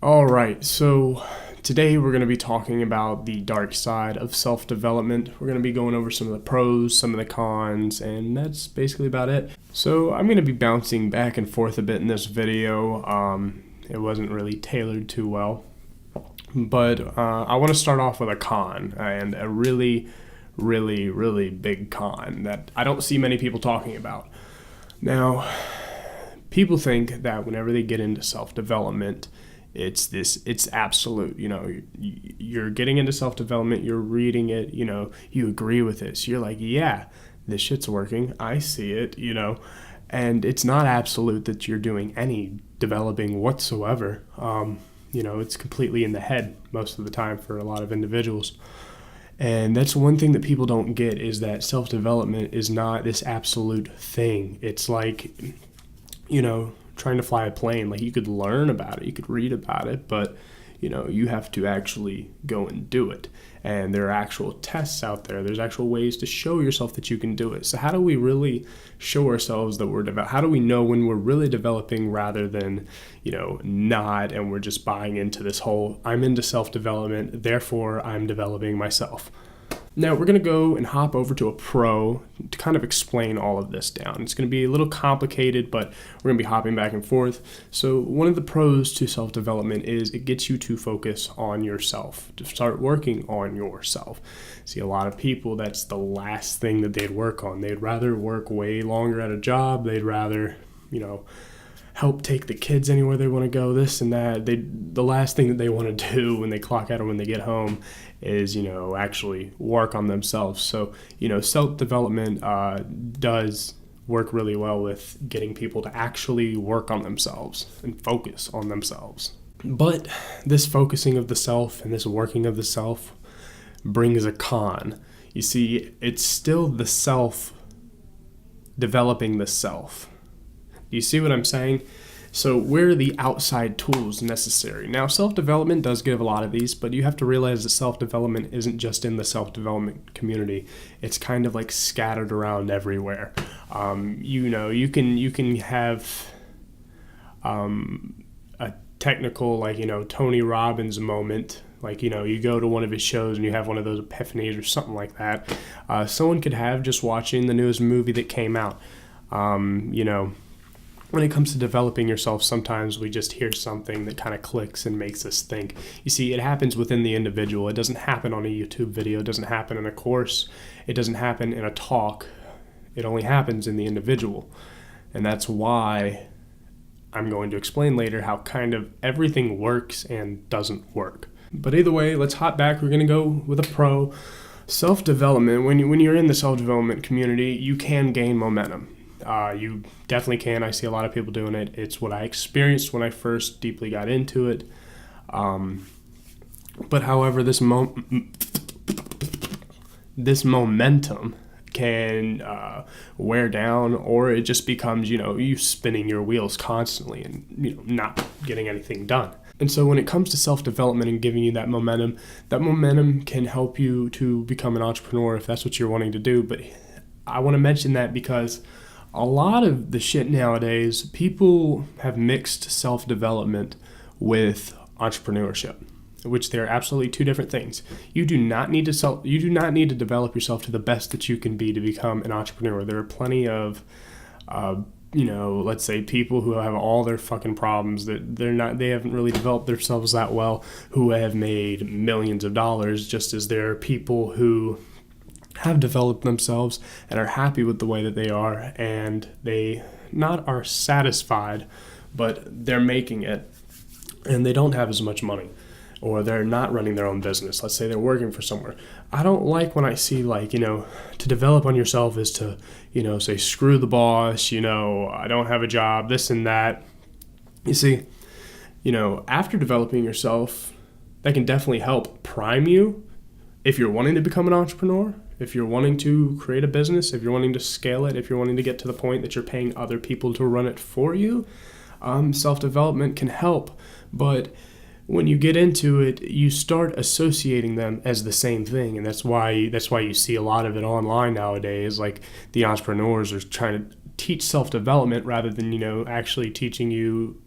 All right, so today we're going to be talking about the dark side of self-development. We're going to be going over some of the pros, some of the cons, and that's basically about it. So I'm going to be bouncing back and forth a bit in this video. It wasn't really tailored too well, but I want to start off with a con, and a really big con that I don't see many people talking about. Now, people think that whenever they get into self-development, it's absolute. You're getting into self-development, you're reading it, you agree with it. So you're like, yeah, this shit's working. I see it, and it's not absolute that you're doing any developing whatsoever. It's completely in the head most of the time for a lot of individuals. And that's one thing that people don't get, is that self-development is not this absolute thing. It's like, trying to fly a plane. Like, you could learn about it, you could read about it, but you have to actually go and do it. And there are actual tests out there. There's actual ways to show yourself that you can do it. So how do we really show ourselves that we're developing? How do we know when we're really developing rather than, not, and we're just buying into this whole, I'm into self-development, therefore I'm developing myself? Now, we're going to go and hop over to a pro to kind of explain all of this down. It's going to be a little complicated, but we're going to be hopping back and forth. So one of the pros to self-development is it gets you to focus on yourself, to start working on yourself. See, a lot of people, that's the last thing that they'd work on. They'd rather work way longer at a job. They'd rather, help take the kids anywhere they want to go, this and that. The last thing that they want to do when they clock out or when they get home is, actually work on themselves. So, self-development does work really well with getting people to actually work on themselves and focus on themselves. But this focusing of the self and this working of the self brings a con. You see, it's still the self developing the self. Do you see what I'm saying? So where are the outside tools necessary? Now, self-development does give a lot of these, but you have to realize that self-development isn't just in the self-development community. It's kind of like scattered around everywhere. You can have a technical, Tony Robbins moment. You go to one of his shows and you have one of those epiphanies or something like that. Someone could have just watching the newest movie that came out. When it comes to developing yourself, sometimes we just hear something that kind of clicks and makes us think. You see, it happens within the individual. It doesn't happen on a YouTube video. It doesn't happen in a course. It doesn't happen in a talk. It only happens in the individual. And that's why I'm going to explain later how kind of everything works and doesn't work. But either way, let's hop back. We're going to go with a pro. Self-development, when you're in the self-development community, you can gain momentum. You definitely can. I see a lot of people doing it. It's what I experienced when I first deeply got into it. But however, this momentum can wear down, or it just becomes, you spinning your wheels constantly and, not getting anything done. And so when it comes to self-development and giving you that momentum can help you to become an entrepreneur if that's what you're wanting to do. But I want to mention that because a lot of the shit nowadays, people have mixed self-development with entrepreneurship, which they're absolutely two different things. You do not need to develop yourself to the best that you can be to become an entrepreneur. There are plenty of let's say people who have all their fucking problems that they haven't really developed themselves that well, who have made millions of dollars, just as there are people who have developed themselves and are happy with the way that they are, and they not are satisfied, but they're making it, and they don't have as much money, or they're not running their own business. Let's say they're working for somewhere. I don't like when I see to develop on yourself is to, say screw the boss, I don't have a job, this and that. You see, after developing yourself, that can definitely help prime you if you're wanting to become an entrepreneur. If you're wanting to create a business, if you're wanting to scale it, if you're wanting to get to the point that you're paying other people to run it for you, self-development can help. But when you get into it, you start associating them as the same thing. And that's why you see a lot of it online nowadays. Like, the entrepreneurs are trying to teach self-development rather than, actually teaching you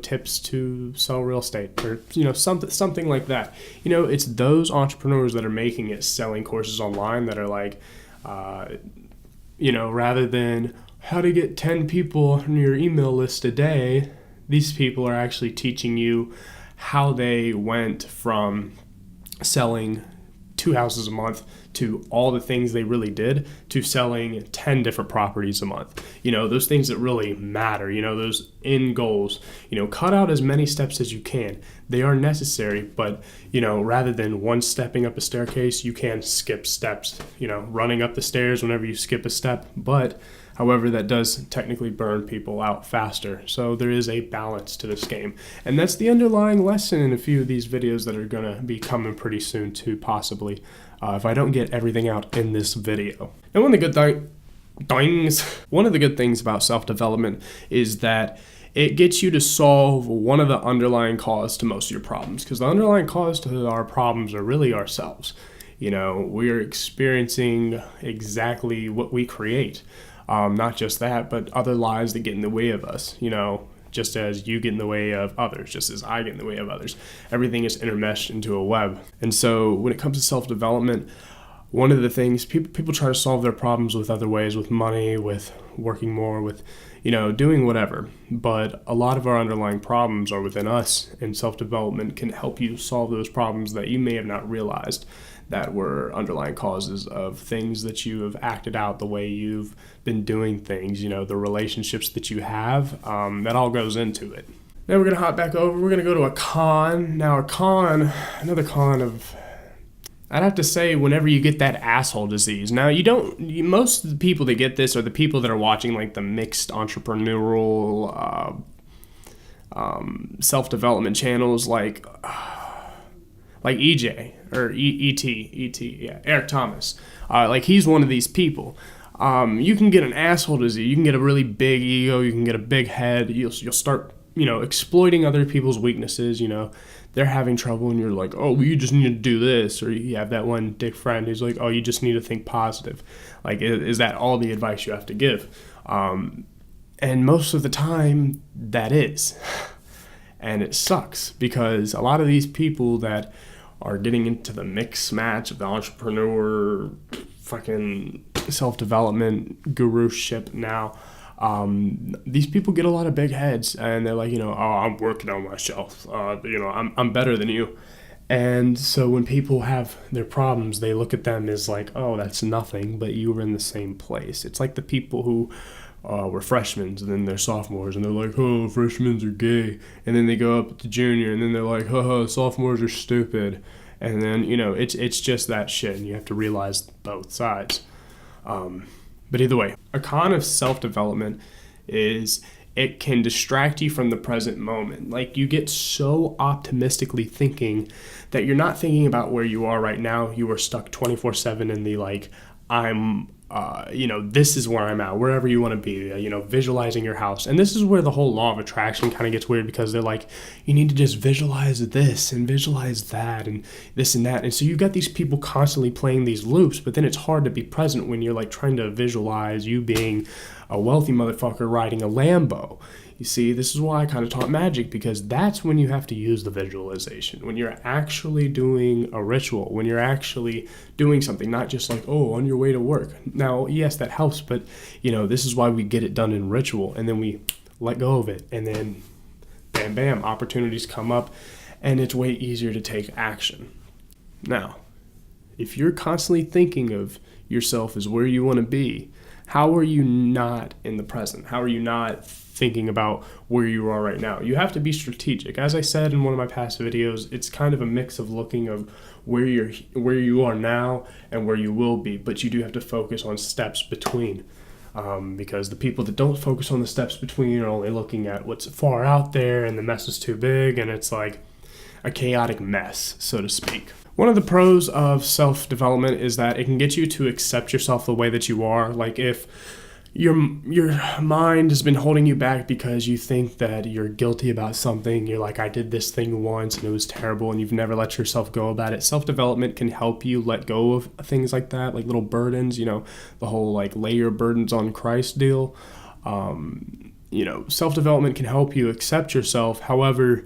tips to sell real estate, or something like that. It's those entrepreneurs that are making it, selling courses online, that are like, rather than how to get 10 people on your email list a day, these people are actually teaching you how they went from selling 2 houses a month to all the things they really did to selling 10 different properties a month. Those things that really matter, those end goals, cut out as many steps as you can. They are necessary, but, rather than one stepping up a staircase, you can skip steps, running up the stairs whenever you skip a step. But however, that does technically burn people out faster. So there is a balance to this game. And that's the underlying lesson in a few of these videos that are going to be coming pretty soon too, possibly, if I don't get everything out in this video. And one of the good things about self-development is that it gets you to solve one of the underlying causes to most of your problems, because the underlying cause to our problems are really ourselves. We're experiencing exactly what we create. Not just that, but other lies that get in the way of us, just as you get in the way of others, just as I get in the way of others. Everything is intermeshed into a web. And so when it comes to self-development, one of the things, people try to solve their problems with other ways, with money, with working more, with, doing whatever. But a lot of our underlying problems are within us, and self-development can help you solve those problems that you may have not realized that were underlying causes of things that you have acted out, the way you've been doing things, the relationships that you have, that all goes into it. Now we're going to hop back over. We're going to go to a con. Now another con of, I'd have to say, whenever you get that asshole disease. Now most of the people that get this are the people that are watching like the mixed entrepreneurial self-development channels like EJ or Eric Thomas. Like he's one of these people. You can get an asshole disease. You can get a really big ego. You can get a big head. You'll start, exploiting other people's weaknesses. They're having trouble, and you're like, oh, well, you just need to do this. Or you have that one dick friend who's like, oh, you just need to think positive. Like, is that all the advice you have to give? And most of the time, that is. And it sucks, because a lot of these people that are getting into the mix match of the entrepreneur fucking self-development guru-ship now, these people get a lot of big heads, and they're like, oh, I'm working on myself, I'm better than you. And so when people have their problems, they look at them as like, oh, that's nothing, but you were in the same place. It's like the people who were freshmen, and then they're sophomores, and they're like, oh, freshmen are gay. And then they go up to junior, and then they're like, sophomores are stupid. And then, it's just that shit, and you have to realize both sides. But either way, a con of self-development is it can distract you from the present moment. Like, you get so optimistically thinking that you're not thinking about where you are right now. You are stuck 24/7 in the like, this is where I'm at, wherever you want to be, visualizing your house. And this is where the whole law of attraction kind of gets weird, because they're like, you need to just visualize this and visualize that and this and that. And so you've got these people constantly playing these loops, but then it's hard to be present when you're like trying to visualize you being a wealthy motherfucker riding a Lambo. You see, this is why I kind of taught magic, because that's when you have to use the visualization. When you're actually doing a ritual, when you're actually doing something, not just like, oh, on your way to work. Now, yes, that helps, but, this is why we get it done in ritual, and then we let go of it, and then bam, bam, opportunities come up, and it's way easier to take action. Now, if you're constantly thinking of yourself as where you want to be, how are you not in the present? How are you not thinking about where you are right now? You have to be strategic. As I said in one of my past videos, it's kind of a mix of looking of where you are now and where you will be, but you do have to focus on steps between, because the people that don't focus on the steps between are only looking at what's far out there, and the mess is too big, and it's like a chaotic mess, so to speak. One of the pros of self-development is that it can get you to accept yourself the way that you are. Like, if your mind has been holding you back because you think that you're guilty about something, you're like, I did this thing once and it was terrible, and you've never let yourself go about it. Self-development can help you let go of things like that, like little burdens, the whole like lay your burdens on Christ deal. self-development can help you accept yourself. However,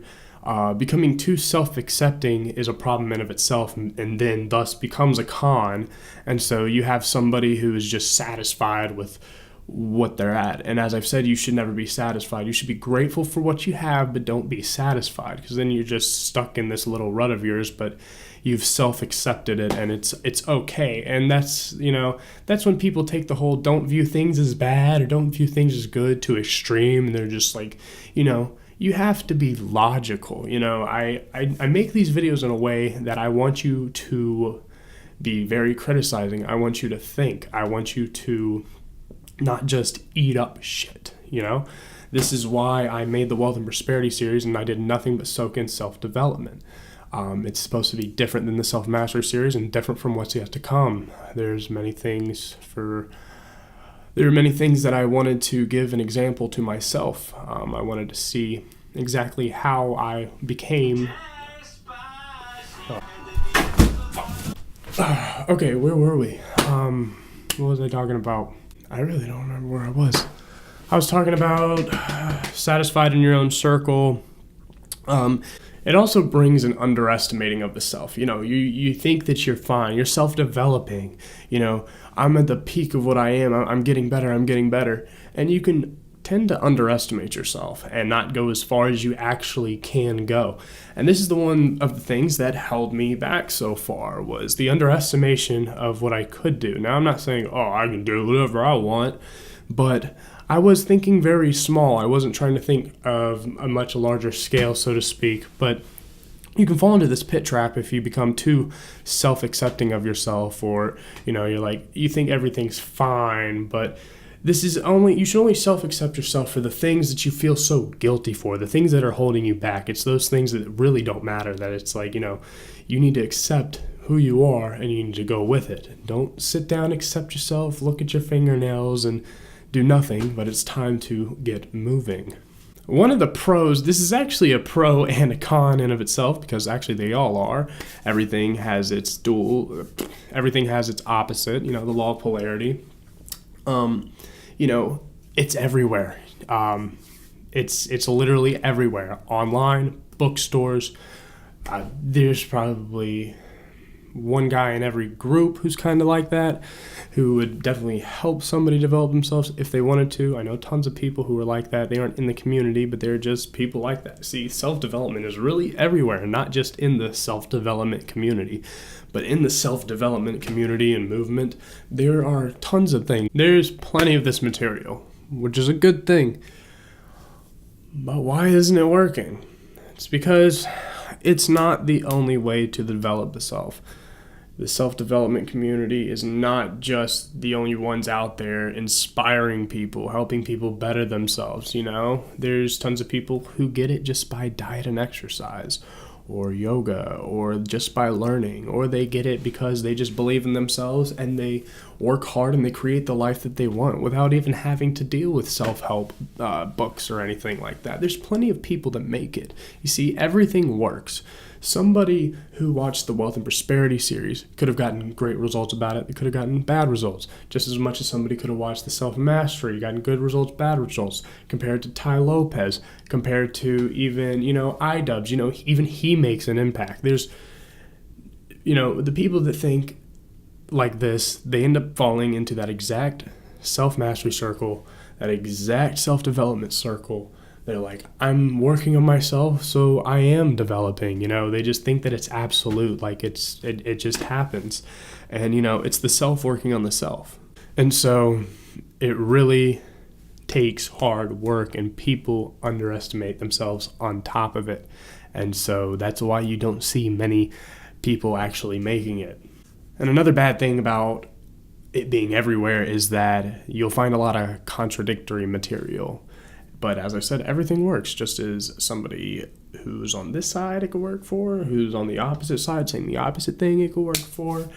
becoming too self-accepting is a problem in of itself, and then thus becomes a con. And so you have somebody who is just satisfied with what they're at. And as I've said, you should never be satisfied. You should be grateful for what you have, but don't be satisfied, because then you're just stuck in this little rut of yours. But you've self-accepted it, and it's okay. And that's when people take the whole don't view things as bad or don't view things as good to extreme, and they're just like, you have to be logical. I make these videos in a way that I want you to be very criticizing. I want you to think. I want you to not just eat up shit. This is why I made the Wealth and Prosperity series, and I did nothing but soak in self-development. It's supposed to be different than the Self-Mastery series and different from what's yet to come. There are many things that I wanted to give an example to myself. I wanted to see exactly how I became... Okay, where were we? What was I talking about? I really don't remember where I was. I was talking about satisfied in your own circle. It also brings an underestimating of the self. You think that you're fine. You're self-developing. I'm at the peak of what I am. I'm getting better. And you can tend to underestimate yourself and not go as far as you actually can go. And this is the one of the things that held me back so far, was the underestimation of what I could do. Now, I'm not saying, I can do whatever I want, but I was thinking very small. I wasn't trying to think of a much larger scale, so to speak. But you can fall into this pit trap if you become too self-accepting of yourself, or, you're like, you think everything's fine, but you should only self-accept yourself for the things that you feel so guilty for, the things that are holding you back. It's those things that really don't matter, that it's like, you need to accept who you are and you need to go with it. Don't sit down, accept yourself, look at your fingernails and do nothing, but it's time to get moving. One of the pros, this is actually a pro and a con in of itself, because actually they all are. Everything has its opposite, the law of polarity. It's everywhere. It's literally everywhere. Online, bookstores. There's probably one guy in every group who's kind of like that, who would definitely help somebody develop themselves if they wanted to. I know tons of people who are like that. They aren't in the community, but they're just people like that. See, self-development is really everywhere, not just in the self-development community, but in the self-development community and movement. There are tons of things. There's plenty of this material, which is a good thing. But why isn't it working? It's because it's not the only way to develop the self. The self-development community is not just the only ones out there inspiring people, helping people better themselves, There's tons of people who get it just by diet and exercise, or yoga, or just by learning, or they get it because they just believe in themselves and they work hard and they create the life that they want without even having to deal with self-help books or anything like that. There's plenty of people that make it. You see, everything works. Somebody who watched the Wealth and Prosperity series could have gotten great results about it. They could have gotten bad results, just as much as somebody could have watched the Self-Mastery, gotten good results, bad results, compared to Ty Lopez, compared to even, iDubbbz, even he makes an impact. There's, the people that think like this, they end up falling into that exact self-mastery circle, that exact self-development circle. They're like, I'm working on myself, so I am developing, They just think that it's absolute, like it just happens. And, it's the self working on the self. And so it really takes hard work, and people underestimate themselves on top of it. And so that's why you don't see many people actually making it. And another bad thing about it being everywhere is that you'll find a lot of contradictory material. But as I said, everything works, just as somebody who's on this side it could work for, who's on the opposite side saying the opposite thing it could work for.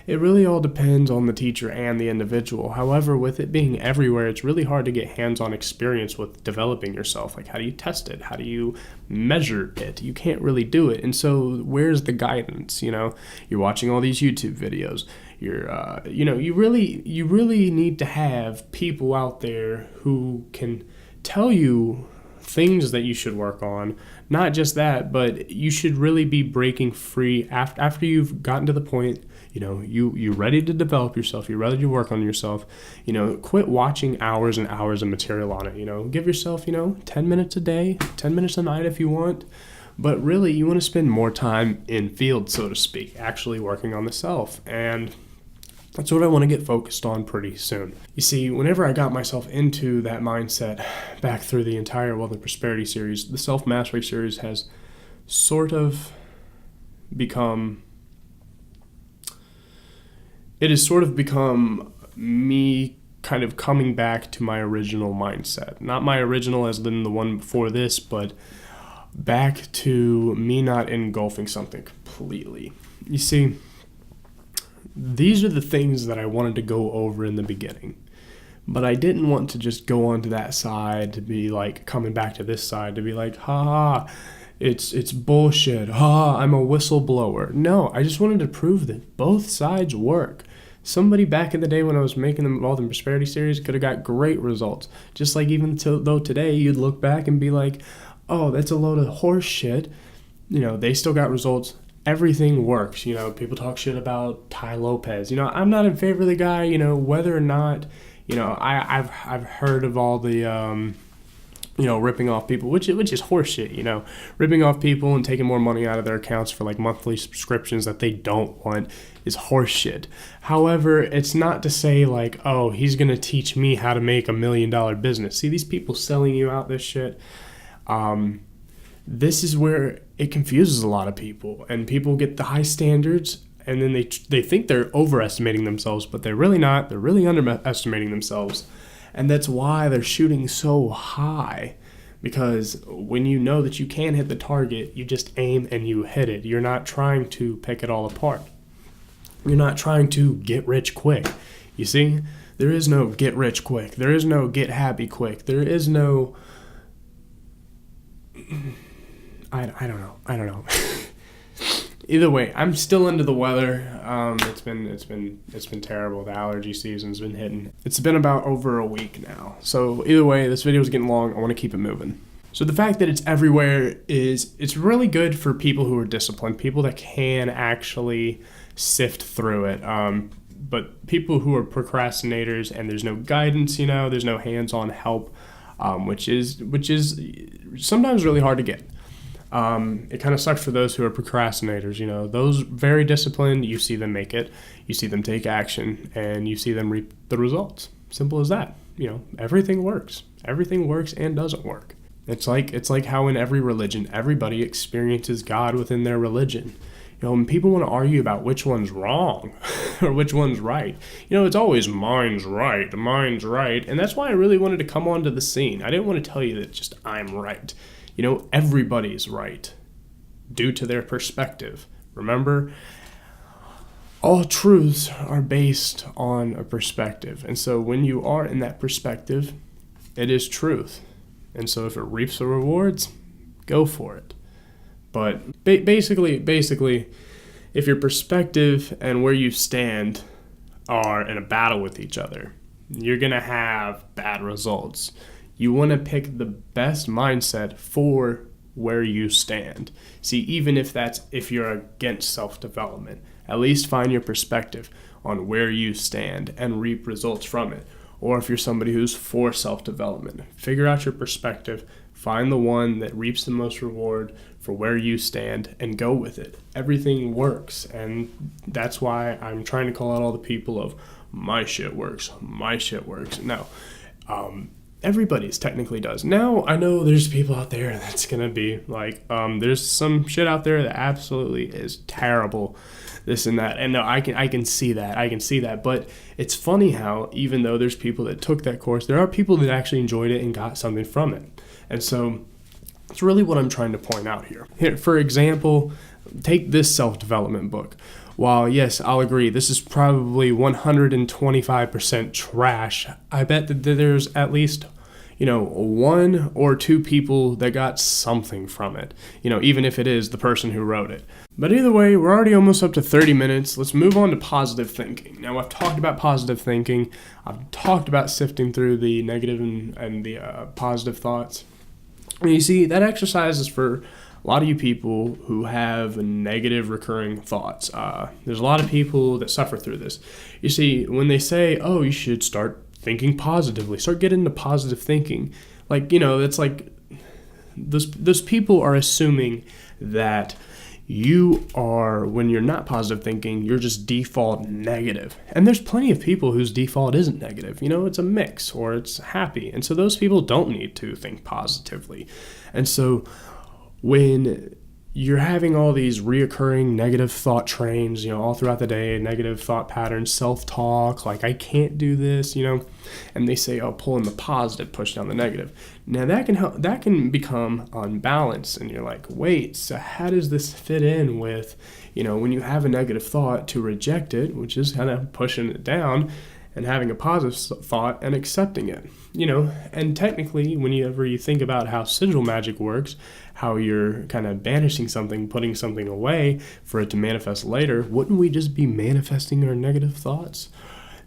It really all depends on the teacher and the individual. However, with it being everywhere, it's really hard to get hands-on experience with developing yourself. Like, how do you test it? How do you measure it? You can't really do it. And so where's the guidance? You're watching all these YouTube videos. You really need to have people out there who can tell you things that you should work on. Not just that, but you should really be breaking free after you've gotten to the point, you're ready to develop yourself, you're ready to work on yourself, quit watching hours and hours of material on it. Give yourself, 10 minutes a day, 10 minutes a night if you want. But really, you want to spend more time in field, so to speak, actually working on the self. And that's what I want to get focused on pretty soon. You see, whenever I got myself into that mindset back through the entire Wealth and Prosperity series, the Self-Mastery series has sort of become me kind of coming back to my original mindset. Not my original as in the one before this, but back to me not engulfing something completely. You see, these are the things that I wanted to go over in the beginning, but I didn't want to just go onto that side to be like coming back to this side to be like, it's bullshit. I'm a whistleblower. No, I just wanted to prove that both sides work. Somebody back in the day when I was making the Wealth and Prosperity series could have got great results. Just like even though today you'd look back and be like, oh, that's a load of horse shit. They still got results. Everything works. People talk shit about Ty Lopez. I'm not in favor of the guy, whether or not, I've heard of all the, ripping off people, which is horseshit, ripping off people and taking more money out of their accounts for like monthly subscriptions that they don't want is horseshit. However, it's not to say like, oh, he's going to teach me how to make $1 million business. See, these people selling you out this shit, this is where it confuses a lot of people, and people get the high standards and then they think they're overestimating themselves, but they're really not. They're really underestimating themselves. And that's why they're shooting so high, because when you know that you can hit the target, you just aim and you hit it. You're not trying to pick it all apart. You're not trying to get rich quick. You see, there is no get rich quick. There is no get happy quick. There is no I don't know. Either way, I'm still into the weather. It's been terrible. The allergy season's been hitting. It's been about over a week now. So either way, this video is getting long. I want to keep it moving. So the fact that it's everywhere it's really good for people who are disciplined, people that can actually sift through it. But people who are procrastinators and there's no guidance, there's no hands-on help, which is sometimes really hard to get. It kind of sucks for those who are procrastinators. Those very disciplined, you see them make it, you see them take action, and you see them reap the results. Simple as that. Everything works. Everything works and doesn't work. It's like how in every religion, everybody experiences God within their religion. When people want to argue about which one's wrong or which one's right, it's always mine's right, and that's why I really wanted to come onto the scene. I didn't want to tell you that just I'm right. Everybody's right due to their perspective. Remember, all truths are based on a perspective. And so when you are in that perspective, it is truth. And so if it reaps the rewards, go for it. But basically, if your perspective and where you stand are in a battle with each other, you're going to have bad results. You want to pick the best mindset for where you stand. See, even if you're against self-development, at least find your perspective on where you stand and reap results from it. Or if you're somebody who's for self-development, figure out your perspective, find the one that reaps the most reward for where you stand and go with it. Everything works, and that's why I'm trying to call out all the people of my shit works. No, everybody's technically does. Now, I know there's people out there that's going to be like, there's some shit out there that absolutely is terrible, this and that. And no, I can see that. But it's funny how even though there's people that took that course, there are people that actually enjoyed it and got something from it. And so it's really what I'm trying to point out here. Here, for example, take this self-development book. While, yes, I'll agree, this is probably 125% trash, I bet that there's at least, one or two people that got something from it, even if it is the person who wrote it. But either way, we're already almost up to 30 minutes. Let's move on to positive thinking. Now, I've talked about positive thinking. I've talked about sifting through the negative and the positive thoughts. And you see, that exercise is for a lot of you people who have negative recurring thoughts. There's a lot of people that suffer through this. You see, when they say, oh, you should start thinking positively, start getting into positive thinking, it's like those people are assuming that you are, when you're not positive thinking, you're just default negative. And there's plenty of people whose default isn't negative. It's a mix or it's happy. And so those people don't need to think positively. And so when you're having all these reoccurring negative thought trains, all throughout the day, negative thought patterns, self-talk, like I can't do this, and they say, oh, pull in the positive, push down the negative. Now that can become unbalanced, and you're like, wait, so how does this fit in with, when you have a negative thought, to reject it, which is kind of pushing it down, and having a positive thought and accepting it, and technically whenever you think about how sigil magic works, how you're kind of banishing something, putting something away for it to manifest later, wouldn't we just be manifesting our negative thoughts?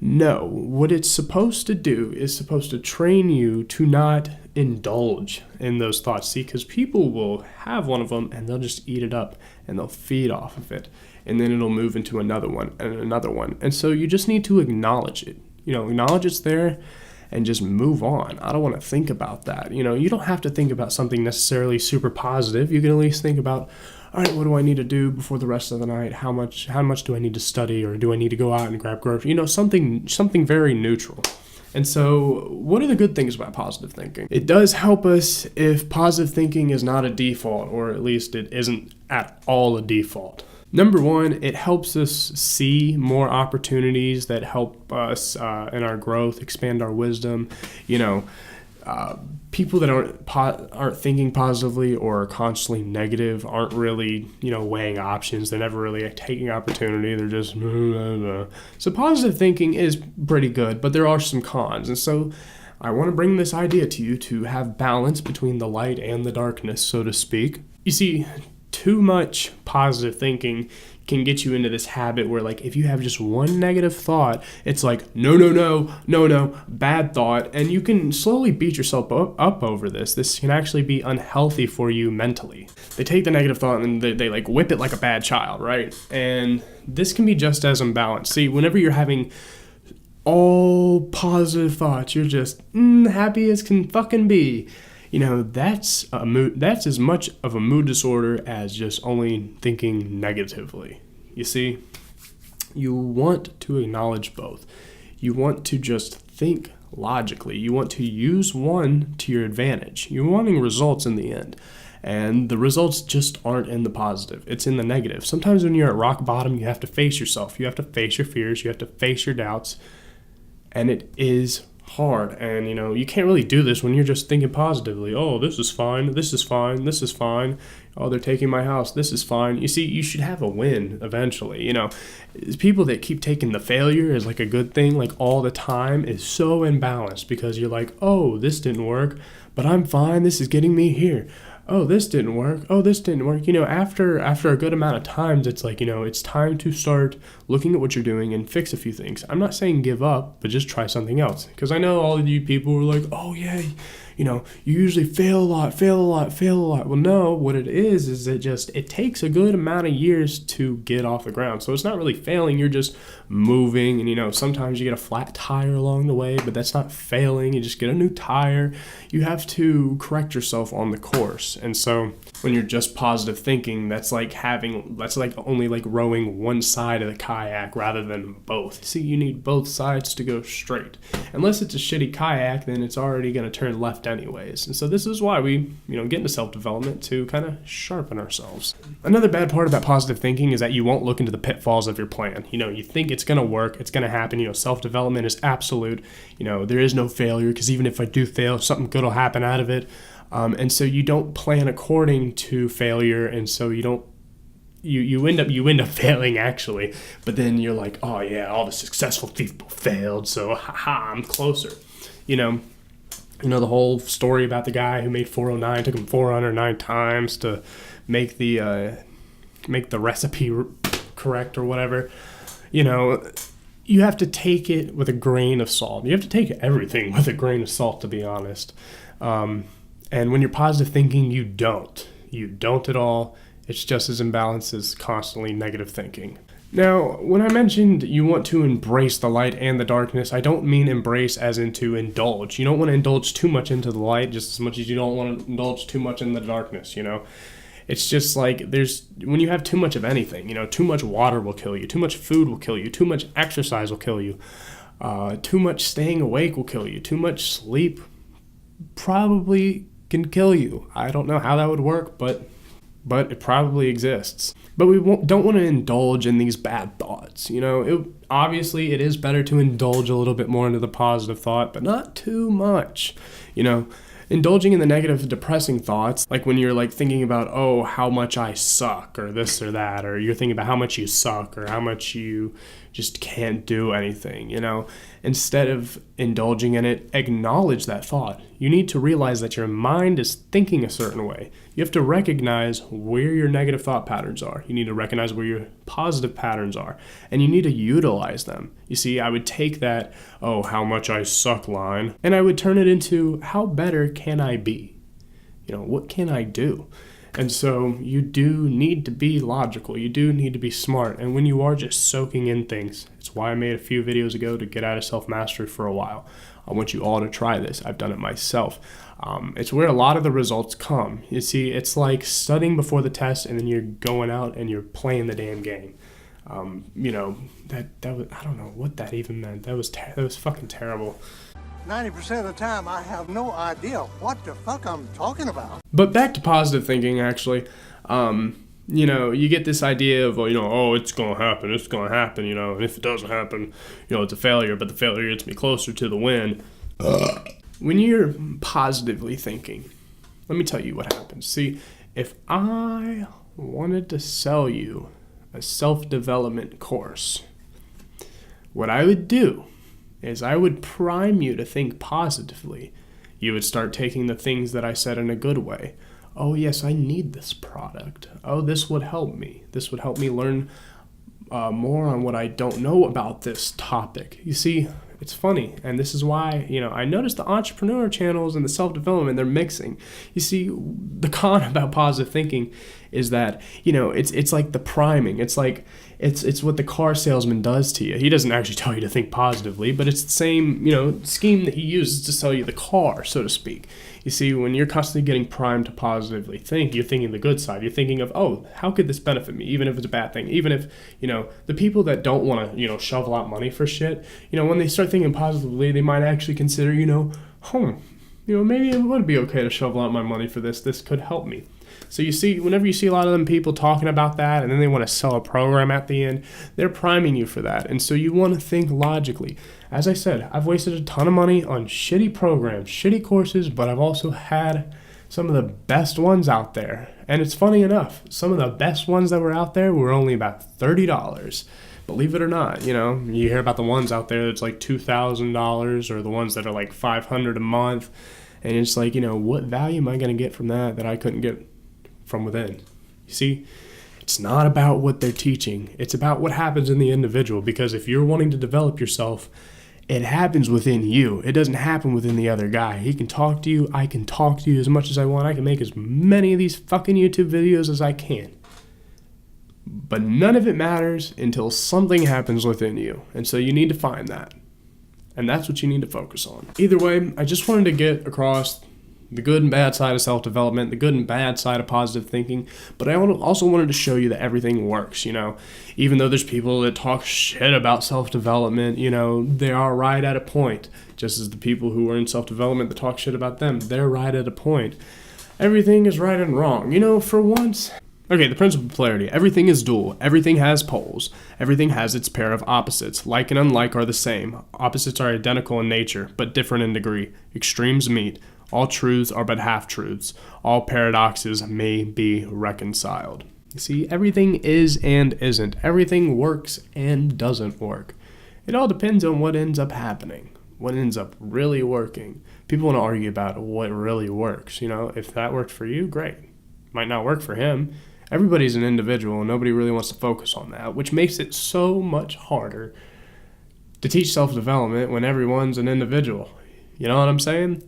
No, what it's supposed to do is supposed to train you to not indulge in those thoughts. See, because people will have one of them and they'll just eat it up and they'll feed off of it. And then it'll move into another one and another one. And so you just need to acknowledge it. Acknowledge it's there and just move on. I don't want to think about that. You don't have to think about something necessarily super positive. You can at least think about, all right, what do I need to do before the rest of the night? How much do I need to study, or do I need to go out and grab groceries? Something very neutral. And so what are the good things about positive thinking? It does help us if positive thinking is not a default, or at least it isn't at all a default. Number one, it helps us see more opportunities that help us in our growth, expand our wisdom. People that aren't thinking positively or are constantly negative aren't really, weighing options. They're never really taking opportunity. They're just blah, blah. So positive thinking is pretty good, but there are some cons. And so I want to bring this idea to you to have balance between the light and the darkness, so to speak. You see, too much positive thinking can get you into this habit where, like, if you have just one negative thought, it's like, no, bad thought. And you can slowly beat yourself up over this. This can actually be unhealthy for you mentally. They take the negative thought and they like whip it like a bad child, right? And this can be just as imbalanced. See, whenever you're having all positive thoughts, you're just happy as can fucking be. That's a mood. That's as much of a mood disorder as just only thinking negatively. You see, you want to acknowledge both. You want to just think logically. You want to use one to your advantage. You're wanting results in the end. And the results just aren't in the positive. It's in the negative. Sometimes when you're at rock bottom, you have to face yourself. You have to face your fears. You have to face your doubts. And it is hard, and you can't really do this when you're just thinking positively. Oh, this is fine, this is fine, this is fine. Oh, they're taking my house, this is fine. You see, you should have a win eventually. People that keep taking the failure as like a good thing, like all the time, is so imbalanced, because you're like, oh, this didn't work, but I'm fine, this is getting me here. Oh, this didn't work. Oh, this didn't work. After a good amount of times, it's like, it's time to start looking at what you're doing and fix a few things. I'm not saying give up, but just try something else. Because I know all of you people are like, oh, yeah, you usually fail a lot. Well, no, what it is it takes a good amount of years to get off the ground. So it's not really failing. You're just moving. And, sometimes you get a flat tire along the way, but that's not failing. You just get a new tire. You have to correct yourself on the course. And so when you're just positive thinking, that's like only like rowing one side of the kayak rather than both. See, you need both sides to go straight. Unless it's a shitty kayak, then it's already going to turn left anyways. And so this is why we, get into self-development, to kind of sharpen ourselves. Another bad part about positive thinking is that you won't look into the pitfalls of your plan. You think it's going to work, it's going to happen. Self-development is absolute. There is no failure, because even if I do fail, something good will happen out of it. And so you don't plan according to failure, and so you end up failing actually. But then you're like, oh yeah, all the successful people failed, so haha, I'm closer. You know, the whole story about the guy who made 409, took him 409 times to make the recipe correct or whatever. You know, you have to take it with a grain of salt. You have to take everything with a grain of salt, to be honest. And when you're positive thinking, you don't. You don't at all. It's just as imbalanced as constantly negative thinking. Now, when I mentioned you want to embrace the light and the darkness, I don't mean embrace as in to indulge. You don't want to indulge too much into the light just as much as you don't want to indulge too much in the darkness, you know? It's just like when you have too much of anything, you know, too much water will kill you, too much food will kill you, too much exercise will kill you, too much staying awake will kill you, too much sleep probably can kill you. I don't know how that would work, but it probably exists. But we don't want to indulge in these bad thoughts. You know, obviously it is better to indulge a little bit more into the positive thought, but not too much. You know, indulging in the negative, depressing thoughts, like when you're like thinking about, oh, how much I suck or this or that, or you're thinking about how much you suck or how much you just can't do anything, you know, instead of indulging in it, acknowledge that thought. You need to realize that your mind is thinking a certain way. You have to recognize where your negative thought patterns are. You need to recognize where your positive patterns are, and you need to utilize them. You see, I would take that, oh, how much I suck line, and I would turn it into, how better can I be? You know, what can I do? And so you do need to be logical. You do need to be smart. And when you are just soaking in things, it's why I made a few videos ago to get out of self-mastery for a while. I want you all to try this. I've done it myself. It's where a lot of the results come. You see, it's like studying before the test and then you're going out and you're playing the damn game. You know, that was, I don't know what that even meant. That was fucking terrible. 90% of the time, I have no idea what the fuck I'm talking about. But back to positive thinking, actually. You know, you get this idea of, you know, oh, it's going to happen, you know, and if it doesn't happen, you know, it's a failure, but the failure gets me closer to the win. When you're positively thinking, let me tell you what happens. See, if I wanted to sell you a self-development course, what I would do is I would prime you to think positively. You would start taking the things that I said in a good way. Oh, yes, I need this product. Oh, this would help me. This would help me learn more on what I don't know about this topic. You see, it's funny, and this is why, you know, I noticed the entrepreneur channels and the self-development, they're mixing. You see, the con about positive thinking is that, you know, it's like the priming. It's like it's what the car salesman does to you. He doesn't actually tell you to think positively, but it's the same, you know, scheme that he uses to sell you the car, so to speak. You see, when you're constantly getting primed to positively think, you're thinking the good side. You're thinking of, oh, how could this benefit me, even if it's a bad thing? Even if, you know, the people that don't want to, you know, shovel out money for shit, you know, when they start thinking positively, they might actually consider, you know, you know, maybe it would be okay to shovel out my money for this. This could help me. So you see, whenever you see a lot of them people talking about that and then they want to sell a program at the end, they're priming you for that. And so you want to think logically. As I said, I've wasted a ton of money on shitty programs, shitty courses, but I've also had some of the best ones out there. And it's funny enough, some of the best ones that were out there were only about $30. Believe it or not, you know, you hear about the ones out there that's like $2,000 or the ones that are like $500 a month. And it's like, you know, what value am I going to get from that I couldn't get from within? You see, it's not about what they're teaching. It's about what happens in the individual, because if you're wanting to develop yourself, it happens within you. It doesn't happen within the other guy. He can talk to you. I can talk to you as much as I want. I can make as many of these fucking YouTube videos as I can. But none of it matters until something happens within you. And so you need to find that. And that's what you need to focus on. Either way, I just wanted to get across the good and bad side of self-development, the good and bad side of positive thinking, but I also wanted to show you that everything works, you know. Even though there's people that talk shit about self-development, you know, they are right at a point, just as the people who are in self-development that talk shit about them, they're right at a point. Everything is right and wrong, you know, for once. Okay, the principle of polarity. Everything is dual. Everything has poles. Everything has its pair of opposites. Like and unlike are the same. Opposites are identical in nature, but different in degree. Extremes meet. All truths are but half-truths. All paradoxes may be reconciled. You see, everything is and isn't. Everything works and doesn't work. It all depends on what ends up happening. what ends up really working. People want to argue about what really works. If that worked for you, great. Might not work for him. Everybody's an individual, and nobody really wants to focus on that, which makes it so much harder to teach self-development when everyone's an individual. You know what I'm saying?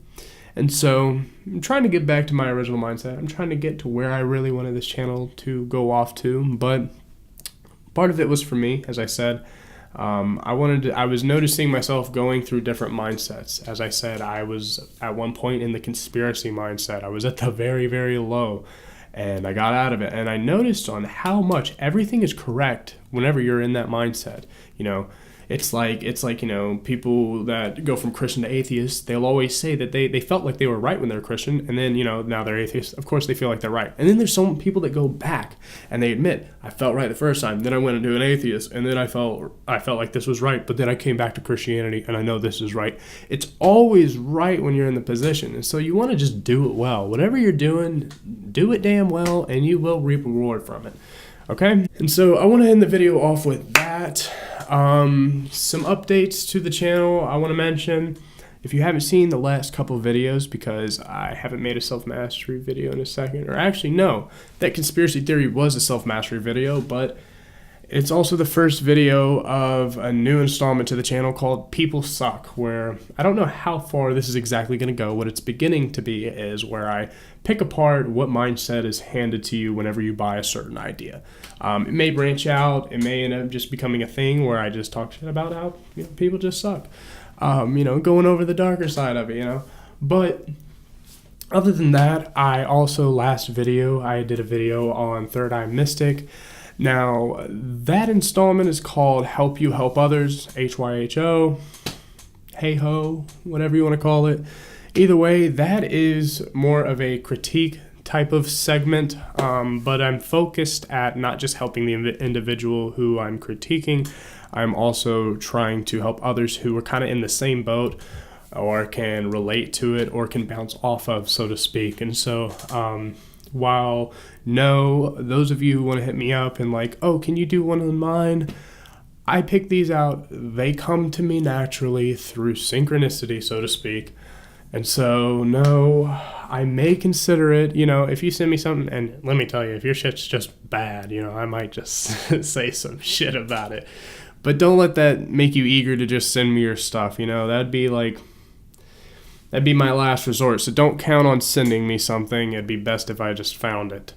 And so I'm trying to get back to my original mindset. I'm trying to get to where I really wanted this channel to go off to, but part of it was for me, as I said. I was noticing myself going through different mindsets. As I said, I was at one point in the conspiracy mindset. I was at the very, very low, and I got out of it. And I noticed on how much everything is correct whenever you're in that mindset. It's like people that go from Christian to atheist, they'll always say that they felt like they were right when they were Christian, and then, now they're atheists. Of course, they feel like they're right. And then there's some people that go back and they admit, I felt right the first time, then I went into an atheist, and then I felt like this was right, but then I came back to Christianity, and I know this is right. It's always right when you're in the position, and so you want to just do it well. Whatever you're doing, do it damn well, and you will reap a reward from it. Okay? And so I want to end the video off with that. Some updates to the channel I want to mention. If you haven't seen the last couple of videos, because I haven't made a self-mastery video in a second, or actually no, that conspiracy theory was a self-mastery video, but it's also the first video of a new installment to the channel called People Suck, where I don't know how far this is exactly going to go. What it's beginning to be is where I pick apart what mindset is handed to you whenever you buy a certain idea. It may branch out. It may end up just becoming a thing where I just talk shit about how people just suck. Going over the darker side of it, But other than that, last video, I did a video on Third Eye Mystic. Now, that installment is called Help You Help Others, HYHO, hey-ho, whatever you want to call it. Either way, that is more of a critique type of segment, but I'm focused at not just helping the individual who I'm critiquing. I'm also trying to help others who are kind of in the same boat or can relate to it or can bounce off of, so to speak. And so, while those of you who want to hit me up and like, oh, can you do one on mine? I pick these out. They come to me naturally through synchronicity, so to speak. And so, I may consider it, if you send me something, and let me tell you, if your shit's just bad, I might just say some shit about it. But don't let that make you eager to just send me your stuff, that'd be my last resort. So don't count on sending me something. It'd be best if I just found it.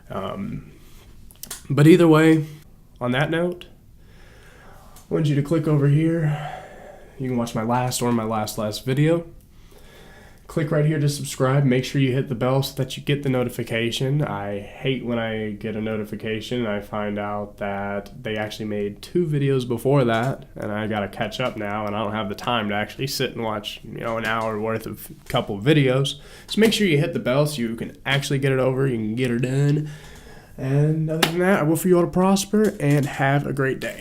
But either way, on that note, I want you to click over here. You can watch my last video. Click right here to subscribe. Make sure you hit the bell so that you get the notification. I hate when I get a notification and I find out that they actually made 2 videos before that, and I gotta catch up now, and I don't have the time to actually sit and watch, an hour worth of couple videos. So make sure you hit the bell so you can actually get it over, you can get her done. And other than that, I will for you all to prosper and have a great day.